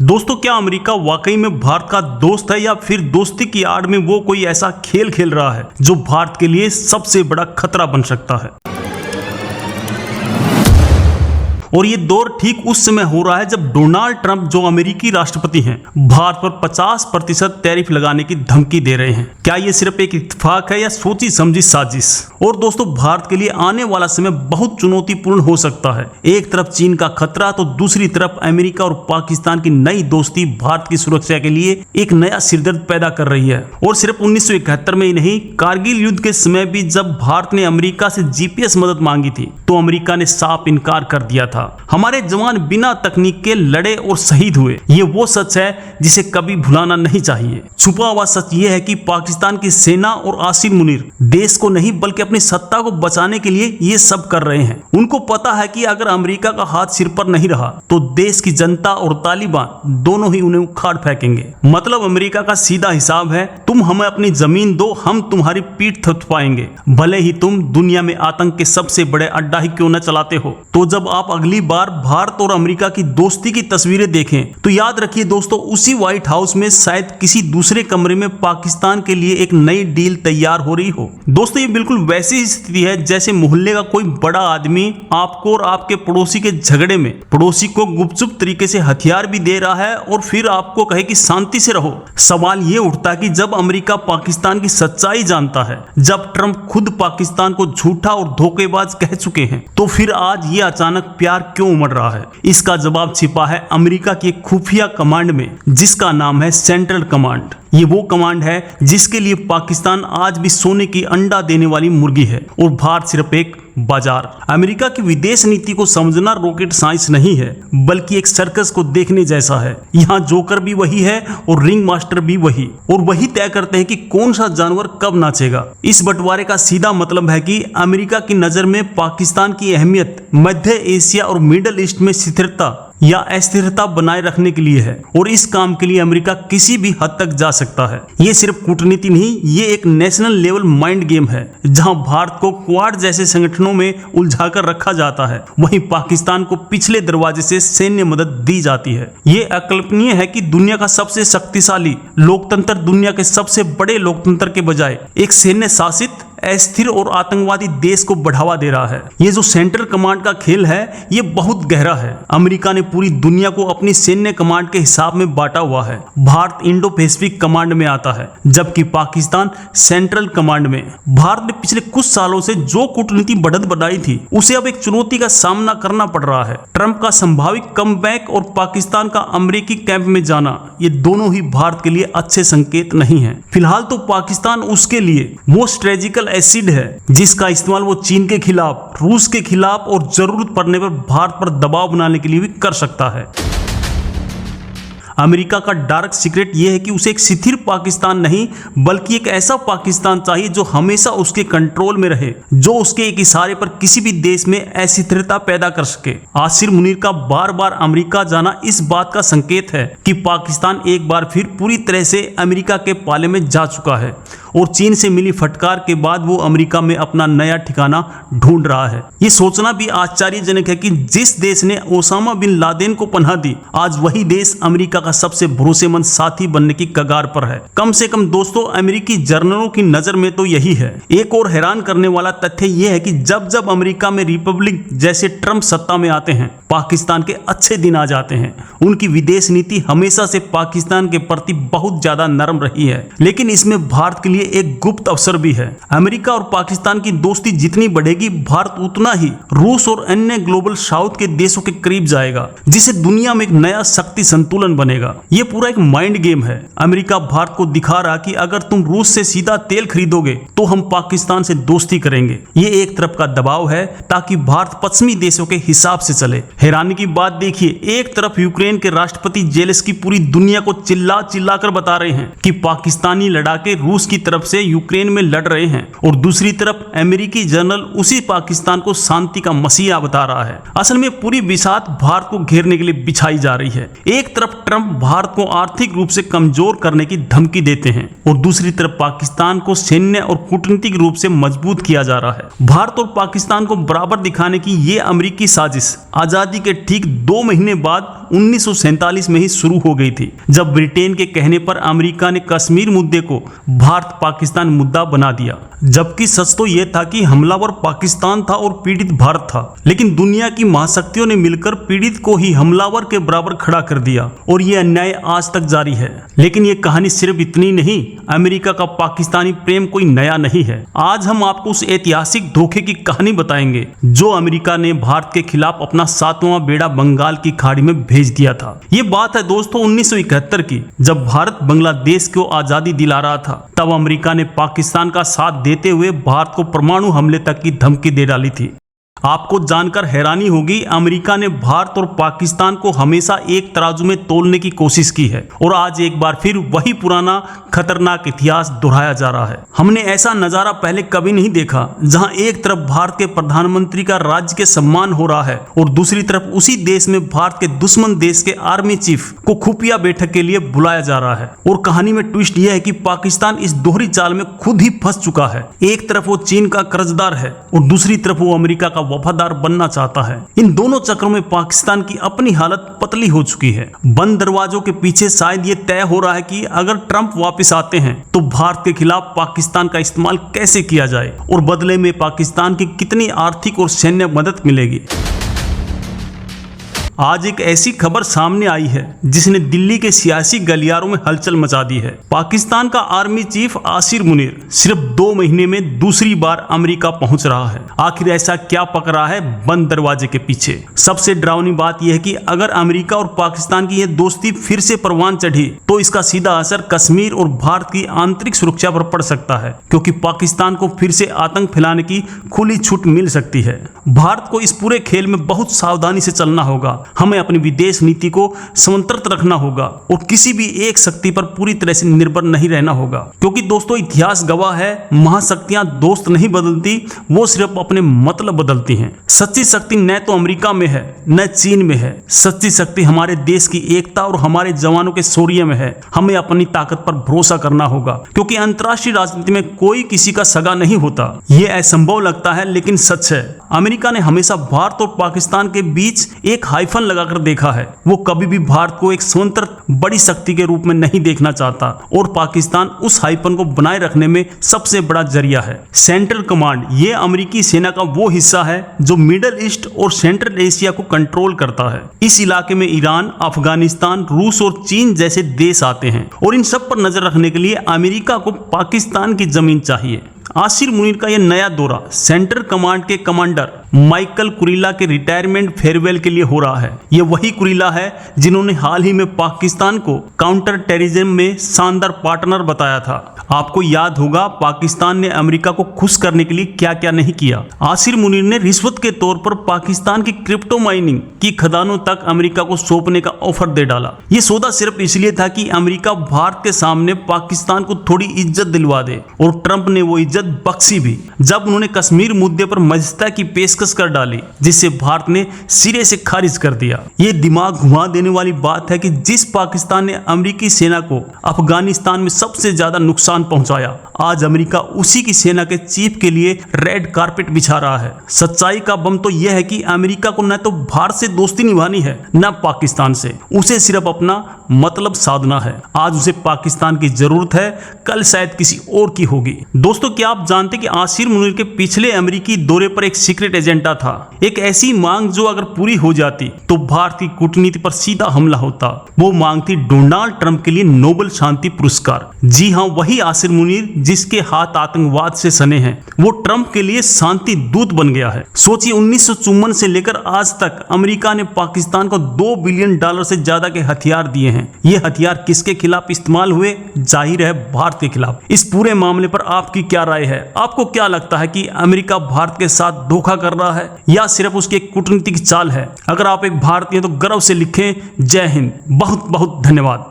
दोस्तों, क्या अमेरिका वाकई में भारत का दोस्त है या फिर दोस्ती की आड़ में वो कोई ऐसा खेल खेल रहा है जो भारत के लिए सबसे बड़ा खतरा बन सकता है। और ये दौर ठीक उस समय हो रहा है जब डोनाल्ड ट्रंप, जो अमेरिकी राष्ट्रपति हैं, भारत पर 50% टैरिफ लगाने की धमकी दे रहे हैं। क्या ये सिर्फ एक इत्तेफाक है या सोची समझी साजिश? और दोस्तों, भारत के लिए आने वाला समय बहुत चुनौतीपूर्ण हो सकता है। एक तरफ चीन का खतरा तो दूसरी तरफ अमेरिका और पाकिस्तान की नई दोस्ती भारत की सुरक्षा के लिए एक नया सिरदर्द पैदा कर रही है। और सिर्फ 1971 में ही नहीं, कारगिल युद्ध के समय भी जब भारत ने अमेरिका से जीपीएस मदद मांगी थी तो अमेरिका ने साफ इनकार कर दिया था। हमारे जवान बिना तकनीक के लड़े और शहीद हुए। ये वो सच है जिसे कभी भुलाना नहीं चाहिए। छुपा हुआ सच ये है कि पाकिस्तान की सेना और आसिम मुनीर देश को नहीं बल्कि अपनी सत्ता को बचाने के लिए ये सब कर रहे हैं। उनको पता है कि अगर अमेरिका का हाथ सिर पर नहीं रहा तो देश की जनता और तालिबान दोनों ही उन्हें उखाड़ फेंकेंगे। मतलब अमेरिका का सीधा हिसाब है, तुम हमें अपनी जमीन दो, हम तुम्हारी पीठ थपथपाएंगे, भले ही तुम दुनिया में आतंक के सबसे बड़े अड्डा ही क्यों न चलाते हो। तो जब आप अगली बार भारत और अमेरिका की दोस्ती की तस्वीरें देखें तो याद रखिए दोस्तों, उसी व्हाइट हाउस में शायद किसी दूसरे कमरे में पाकिस्तान के लिए एक नई डील तैयार हो रही हो। दोस्तों, ये बिल्कुल वैसी ही स्थिति है जैसे मोहल्ले का कोई बड़ा आदमी आपको और आपके पड़ोसी के झगड़े में पड़ोसी को गुपचुप तरीके से हथियार भी दे रहा है और फिर आपको कहे कि शांति से रहो। सवाल ये उठता है कि जब अमेरिका पाकिस्तान की सच्चाई जानता है, जब ट्रंप खुद पाकिस्तान को झूठा और धोखेबाज कह चुके हैं, तो फिर आज ये अचानक प्यार क्यों उमड़ रहा है? इसका जवाब छिपा है अमेरिका की एक खुफिया कमांड में जिसका नाम है सेंट्रल कमांड। ये वो कमांड है जिसके लिए पाकिस्तान आज भी सोने की अंडा देने वाली मुर्गी है और भारत सिर्फ एक बाजार। अमेरिका की विदेश नीति को समझना रॉकेट साइंस नहीं है, बल्कि एक सर्कस को देखने जैसा है। यहाँ जोकर भी वही है और रिंग मास्टर भी वही, और वही तय करते हैं कि कौन सा जानवर कब नाचेगा। इस बंटवारे का सीधा मतलब है कि अमेरिका की नजर में पाकिस्तान की अहमियत मध्य एशिया और मिडल ईस्ट में स्थिरता या अस्थिरता बनाए रखने के लिए है, और इस काम के लिए अमेरिका किसी भी हद तक जा सकता है। ये सिर्फ कूटनीति नहीं, ये एक नेशनल लेवल माइंड गेम है। जहां भारत को क्वाड जैसे संगठनों में उलझाकर रखा जाता है, वहीं पाकिस्तान को पिछले दरवाजे से सैन्य मदद दी जाती है। ये अकल्पनीय है कि दुनिया का सबसे शक्तिशाली लोकतंत्र दुनिया के सबसे बड़े लोकतंत्र के बजाय एक सैन्य शासित, अस्थिर और आतंकवादी देश को बढ़ावा दे रहा है। ये जो सेंट्रल कमांड का खेल है, ये बहुत गहरा है। अमेरिका ने पूरी दुनिया को अपनी सैन्य कमांड के हिसाब में बांटा हुआ है। भारत इंडो पैसिफिक कमांड में आता है, जबकि पाकिस्तान सेंट्रल कमांड में। भारत ने पिछले कुछ सालों से जो कूटनीति बढ़त बढ़ाई थी, उसे अब एक चुनौती का सामना करना पड़ रहा है। ट्रंप का संभावित कमबैक और पाकिस्तान का अमेरिकी कैंप में जाना, ये दोनों ही भारत के लिए अच्छे संकेत नहीं है। फिलहाल तो पाकिस्तान उसके लिए वो स्ट्रेटेजिकल एसिड है जिसका इस्तेमाल वो चीन के खिलाफ, रूस के खिलाफ और जरूरत पड़ने पर भारत पर दबाव बनाने के लिए भी कर सकता है। अमेरिका का डार्क सीक्रेट यह है कि उसे एक स्थिर पाकिस्तान नहीं, बल्कि एक ऐसा पाकिस्तान चाहिए जो हमेशा उसके कंट्रोल में रहे, जो उसके एक इशारे पर किसी भी देश में अस्थिरता पैदा कर सके। आसिम मुनीर का बार बार अमेरिका जाना इस बात का संकेत है कि पाकिस्तान एक बार फिर पूरी तरह से अमेरिका के पाले में जा चुका है और चीन से मिली फटकार के बाद वो अमेरिका में अपना नया ठिकाना ढूंढ रहा है। ये सोचना भी आश्चर्यजनक है कि जिस देश ने ओसामा बिन लादेन को पनाह दी, आज वही देश अमेरिका का सबसे भरोसेमंद साथी बनने की कगार पर है। कम से कम दोस्तों, अमेरिकी जर्नलों की नजर में तो यही है। एक और हैरान करने वाला तथ्य यह है कि जब जब अमेरिका में रिपब्लिक जैसे ट्रंप सत्ता में आते हैं, पाकिस्तान के अच्छे दिन आ जाते हैं। उनकी विदेश नीति हमेशा से पाकिस्तान के प्रति बहुत ज्यादा नरम रही है, लेकिन इसमें भारत के लिए एक गुप्त अवसर भी है। अमेरिका और पाकिस्तान की दोस्ती जितनी बढ़ेगी, भारत उतना ही रूस और अन्य ग्लोबल साउथ के देशों के करीब जाएगा, जिससे दुनिया में एक नया शक्ति संतुलन बनेगा। ये पूरा एक माइंड गेम है। अमेरिका भारत को दिखा रहा कि अगर तुम रूस से सीधा तेल खरीदोगे तो हम पाकिस्तान से दोस्ती करेंगे। ये एक तरफ का दबाव है ताकि भारत पश्चिमी देशों के हिसाब से चले। हैरानी की बात देखिए, एक तरफ यूक्रेन के राष्ट्रपति जेलेंस्की पूरी दुनिया को चिल्ला चिल्ला कर बता रहे हैं कि पाकिस्तानी लड़ाके रूस की तरफ से यूक्रेन में लड़ रहे हैं और दूसरी तरफ अमेरिकी जनरल उसी पाकिस्तान को शांति का मसीहा बता रहा है। असल में पूरी बिसात भारत को घेरने के लिए बिछाई जा रही है। एक तरफ ट्रंप भारत को आर्थिक रूप से कमजोर करने की धमकी देते हैं और दूसरी तरफ पाकिस्तान को सैन्य और कूटनीतिक रूप से मजबूत किया जा रहा है। भारत और पाकिस्तान को बराबर दिखाने की ये अमेरिकी साजिश आजादी के ठीक 2 महीने बाद 1947 में ही शुरू हो गई थी, जब ब्रिटेन के कहने पर अमेरिका ने कश्मीर मुद्दे को भारत पाकिस्तान मुद्दा बना दिया। जबकि सच तो यह था कि हमलावर पाकिस्तान था और पीड़ित भारत था, लेकिन दुनिया की महाशक्तियों ने मिलकर पीड़ित को ही हमलावर के बराबर खड़ा कर दिया और यह अन्याय आज तक जारी है। लेकिन यह कहानी सिर्फ इतनी नहीं, अमेरिका का पाकिस्तानी प्रेम कोई नया नहीं है। आज हम आपको उस ऐतिहासिक धोखे की कहानी बताएंगे जो अमेरिका ने भारत के खिलाफ अपना 7वां बेड़ा बंगाल की खाड़ी में भेज दिया था। ये बात है दोस्तों 1971 की, जब भारत बांग्लादेश को आजादी दिला रहा था। तब अमेरिका ने पाकिस्तान का साथ देते हुए भारत को परमाणु हमले तक की धमकी दे डाली थी। आपको जानकर हैरानी होगी, अमेरिका ने भारत और पाकिस्तान को हमेशा एक तराजू में तोलने की कोशिश की है और आज एक बार फिर वही पुराना खतरनाक इतिहास दोहराया जा रहा है। हमने ऐसा नजारा पहले कभी नहीं देखा, जहां एक तरफ भारत के प्रधानमंत्री का राज्य के सम्मान हो रहा है और दूसरी तरफ उसी देश में भारत के दुश्मन देश के आर्मी चीफ को खुफिया बैठक के लिए बुलाया जा रहा है। और कहानी में ट्विस्ट यह है कि पाकिस्तान इस दोहरी चाल में खुद ही फंस चुका है। एक तरफ वो चीन का कर्जदार है और दूसरी तरफ वो अमेरिका का वफादार बनना चाहता है। इन दोनों चक्रों में पाकिस्तान की अपनी हालत पतली हो चुकी है। बंद दरवाजों के पीछे शायद ये तय हो रहा है कि अगर ट्रंप वापस आते हैं तो भारत के खिलाफ पाकिस्तान का इस्तेमाल कैसे किया जाए और बदले में पाकिस्तान की कितनी आर्थिक और सैन्य मदद मिलेगी। आज एक ऐसी खबर सामने आई है जिसने दिल्ली के सियासी गलियारों में हलचल मचा दी है। पाकिस्तान का आर्मी चीफ आसिर मुनीर सिर्फ 2 महीने में दूसरी बार अमेरिका पहुंच रहा है। आखिर ऐसा क्या पक रहा है बंद दरवाजे के पीछे? सबसे डरावनी बात यह है कि अगर अमेरिका और पाकिस्तान की यह दोस्ती फिर से परवान चढ़ी तो इसका सीधा असर कश्मीर और भारत की आंतरिक सुरक्षा पर पड़ सकता है, क्योंकि पाकिस्तान को फिर से आतंक फैलाने की खुली छूट मिल सकती है। भारत को इस पूरे खेल में बहुत सावधानी से चलना होगा। हमें अपनी विदेश नीति को संतुलित रखना होगा और किसी भी एक शक्ति पर पूरी तरह से निर्भर नहीं रहना होगा, क्योंकि दोस्तों इतिहास गवाह है, महाशक्तियां दोस्त नहीं बदलती, वो सिर्फ अपने मतलब बदलती हैं। सच्ची शक्ति न तो अमेरिका में है न चीन में है। सच्ची शक्ति हमारे देश की एकता और हमारे जवानों के शौर्य में है। हमें अपनी ताकत पर भरोसा करना होगा, क्योंकि अंतर्राष्ट्रीय राजनीति में कोई किसी का सगा नहीं होता। ये असंभव लगता है लेकिन सच है। अमेरिका ने हमेशा भारत और पाकिस्तान के बीच एक हाइफन लगाकर देखा है। वो कभी भी भारत को एक स्वतंत्र बड़ी शक्ति के रूप में नहीं देखना चाहता और पाकिस्तान उस हाइफन को बनाए रखने में सबसे बड़ा जरिया है। सेंट्रल कमांड ये अमेरिकी सेना का वो हिस्सा है जो मिडल ईस्ट और सेंट्रल एशिया को कंट्रोल करता है। इस इलाके में ईरान, अफगानिस्तान, रूस और चीन जैसे देश आते हैं और इन सब पर नजर रखने के लिए अमेरिका को पाकिस्तान की जमीन चाहिए। आसिर मुनीर का यह नया दौरा सेंट्रल कमांड के कमांडर माइकल कुरीला के रिटायरमेंट फेयरवेल के लिए हो रहा है। यह वही कुरीला है जिन्होंने हाल ही में पाकिस्तान को काउंटर टेररिज्म में शानदार पार्टनर बताया था। आपको याद होगा पाकिस्तान ने अमेरिका को खुश करने के लिए क्या क्या नहीं किया। आसिर मुनीर ने रिश्वत के तौर पर पाकिस्तान की क्रिप्टो माइनिंग की खदानों तक अमेरिका को सौंपने का ऑफर दे डाला। यह सौदा सिर्फ इसलिए था कि अमेरिका भारत के सामने पाकिस्तान को थोड़ी इज्जत दिलवा दे, और ट्रंप ने वो इज्जत बख्शी भी जब उन्होंने कश्मीर मुद्दे पर मध्यस्थता की पेशकश कर डाली, जिसे भारत ने सिरे से खारिज कर दिया। ये दिमाग घुमा देने वाली बात है कि जिस पाकिस्तान ने अमेरिकी सेना को अफगानिस्तान में सबसे ज्यादा नुकसान पहुंचाया, आज अमेरिका उसी की सेना के चीफ के लिए रेड कारपेट बिछा रहा है। सच्चाई का बम तो यह है कि अमेरिका को न तो भारत से दोस्ती निभानी है न पाकिस्तान से, उसे सिर्फ अपना मतलब साधना है। आज उसे पाकिस्तान की जरूरत है, कल शायद किसी और की होगी। दोस्तों क्या आप जानते कि आसिर मुनीर के पिछले अमेरिकी दौरे पर एक सीक्रेट एजेंडा था, एक ऐसी मांग जो अगर पूरी हो जाती तो भारत की कूटनीति पर सीधा हमला होता। वो मांग थी डोनाल्ड ट्रंप के लिए नोबेल शांति पुरस्कार। जी हाँ, वही आसिर मुनीर जिसके हाथ आतंकवाद से सने हैं, वो ट्रंप के लिए शांति दूत बन गया है। सोचिए 1954 से लेकर आज तक अमेरिका ने पाकिस्तान को $2 बिलियन से ज्यादा के हथियार दिए हैं। ये हथियार किसके खिलाफ इस्तेमाल हुए? जाहिर है भारत के खिलाफ। इस पूरे मामले पर आपकी क्या राय है? आपको क्या लगता है कि अमेरिका भारत के साथ धोखा कर रहा है या सिर्फ उसकी एक कूटनीतिक चाल है? अगर आप एक भारतीय तो गर्व से लिखें जय हिंद। बहुत बहुत धन्यवाद।